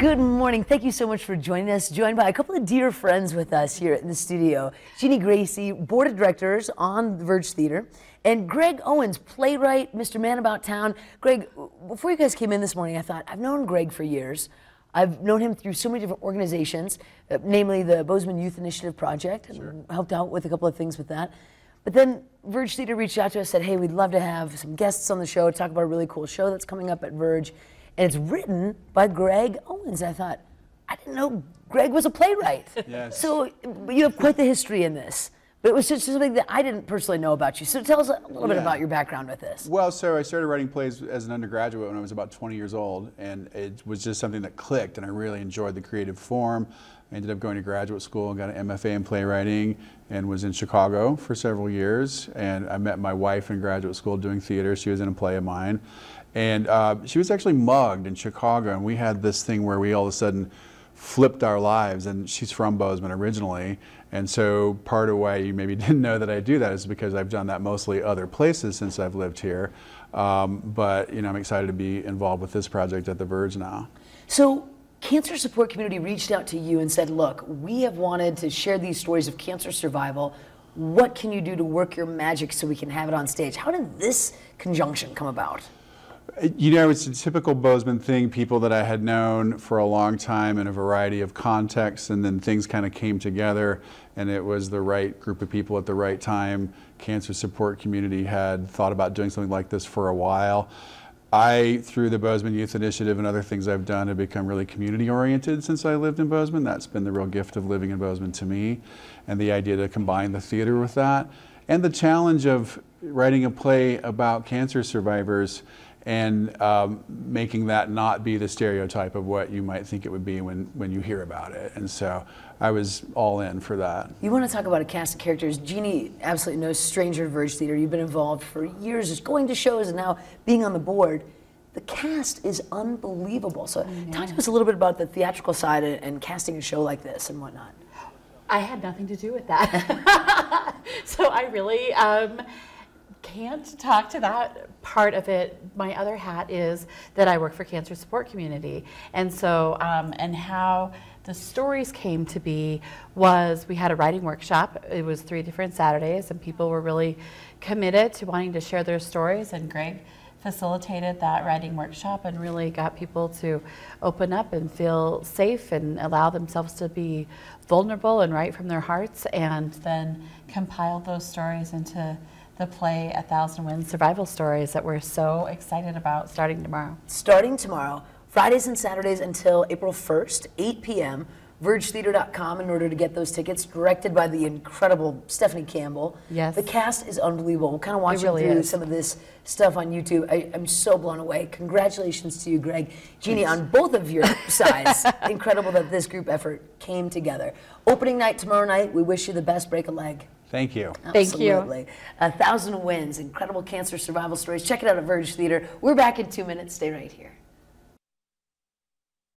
Good morning. Thank you so much for joining us. Joined by a couple of dear friends with us here in the studio. Jeannie Gracie, Board of Directors on the Verge Theater, and Greg Owens, playwright, Mr. Man About Town. Greg, before you guys came in this morning, I thought, I've known Greg for years. I've known him through so many different organizations, namely the Bozeman Youth Initiative Project, and helped out with a couple of things with that. But then Verge Theater reached out to us, said, hey, we'd love to have some guests on the show, talk about a really cool show that's coming up at Verge. And it's written by Greg Owens. I thought, I didn't know Greg was a playwright. Yes. So you have quite the history in this. But it was just something that I didn't personally know about you. So tell us a little bit about your background with this. Well, so I started writing plays as an undergraduate when I was about 20 years old, and it was just something that clicked, and I really enjoyed the creative form. I ended up going to graduate school and got an MFA in playwriting and was in Chicago for several years. And I met my wife in graduate school doing theater. She was in a play of mine. And she was actually mugged in Chicago, and we had this thing where we all of a sudden flipped our lives, and she's from Bozeman originally, and so part of why you maybe didn't know that I do that is because I've done that mostly other places since I've lived here, but you know, I'm excited to be involved with this project at the Verge now. So Cancer Support Community reached out to you and said, look, we have wanted to share these stories of cancer survival. What can you do to work your magic so we can have it on stage? How did this conjunction come about? You know, it's a typical Bozeman thing, people that I had known for a long time in a variety of contexts, and then things kind of came together, and it was the right group of people at the right time. Cancer Support Community had thought about doing something like this for a while. I, through the Bozeman Youth Initiative and other things I've done, have become really community-oriented since I lived in Bozeman. That's been the real gift of living in Bozeman to me, and the idea to combine the theater with that. And the challenge of writing a play about cancer survivors and making that not be the stereotype of what you might think it would be when you hear about it. And so I was all in for that. You want to talk about a cast of characters. Jeannie, absolutely no stranger to Verge Theater. You've been involved for years, just going to shows and now being on the board. The cast is unbelievable. So talk to us a little bit about the theatrical side and casting a show like this and whatnot. I had nothing to do with that. So I really can't talk to that part of it. My other hat is that I work for Cancer Support Community. And so, and how the stories came to be was we had a writing workshop. It was 3 different Saturdays, and people were really committed to wanting to share their stories, and Greg facilitated that writing workshop and really got people to open up and feel safe and allow themselves to be vulnerable and write from their hearts, and then compiled those stories into the play 1,000 Winds Survival Stories that we're so excited about starting tomorrow. Starting tomorrow, Fridays and Saturdays until April 1st, 8 p.m. VergeTheater.com in order to get those tickets, directed by the incredible Stephanie Campbell. Yes. The cast is unbelievable. We're kind of watching really through some of this stuff on YouTube. I'm so blown away. Congratulations to you, Greg. Jeannie, on both of your sides. Incredible that this group effort came together. Opening night tomorrow night. We wish you the best. Break a leg. Thank you. Absolutely. 1,000 Winds, incredible cancer survival stories. Check it out at Verge Theater. We're back in 2 minutes. Stay right here.